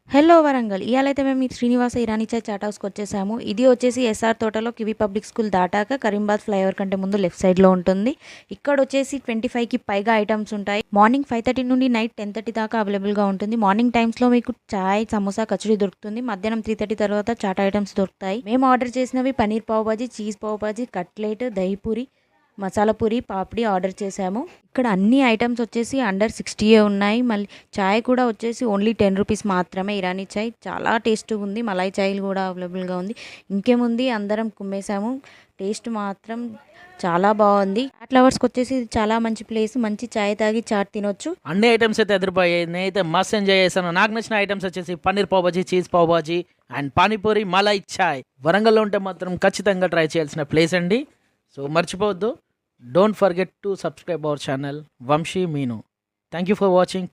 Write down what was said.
Hello Warangal. ఇయాలైతే మేము ఈ శ్రీనివాస ఇరానీ చాయ్ chat హౌస్‌కి వచ్చేసాము. ఇది వచ్చేసి ఎస్ఆర్ తోటలో కివి పబ్లిక్ స్కూల్ దాటాక కరీంబాద్ ఫ్లైఓవర్ కంటే ముందు లెఫ్ట్ సైడ్‌లో ఉంటుంది. ఇక్కడొచ్చేసి 25కి పైగా ఐటెమ్స్ ఉంటాయి. మార్నింగ్ 5:30 నుండి నైట్ 10:30 దాకా అవైలబుల్‌గా ఉంటుంది. మార్నింగ్ టైమ్స్‌లో మీకు చాయ్, సమోసా, కచోరీ దొరుకుతుంది. మధ్యాహ్నం 3:30 తర్వాత చాట్ ఐటెమ్స్ దొరుకుతాయి. మేము ఆర్డర్ చేసినవి పనీర్ పావ్ బాజీ, చీజ్ పావ్ బాజీ, కట్లెట్, దహి పూరి, మసాలా పూరి, పాపిడి ఆర్డర్ చేశాము. ఇక్కడ అన్ని ఐటమ్స్ వచ్చేసి అండర్ 60 ఉన్నాయి. మళ్ళీ చాయ్ కూడా వచ్చేసి ఓన్లీ 10 రూపీస్ మాత్రమే. ఇరానీ చాయ్ చాలా టేస్ట్గా ఉంది. మలాయ్ చాయ్ కూడా అవైలబుల్గా ఉంది. ఇంకేముంది, అందరం కుమ్మేశాము. టేస్ట్ మాత్రం చాలా బాగుంది. చాట్ లవర్స్కి వచ్చేసి ఇది చాలా మంచి ప్లేస్. మంచి చాయ్ తాగి చాట్ తినొచ్చు. అన్ని ఐటమ్స్ అయితే ఎదిరిపోయాయి. నేనైతే మస్త్ ఎంజాయ్ చేశాను. నాకు నచ్చిన ఐటమ్స్ వచ్చేసి పన్నీర్ పావ్ బాజీ, చీజ్ పావ్ బాజీ అండ్ పానీపూరి, మలాయ్ చాయ్. వరంగల్లో ఉంటే మాత్రం ఖచ్చితంగా ట్రై చేయాల్సిన ప్లేస్ అండి. సో మర్చిపోవద్దు. Don't forget to subscribe our channel Vamshi మీను. Thank you for watching.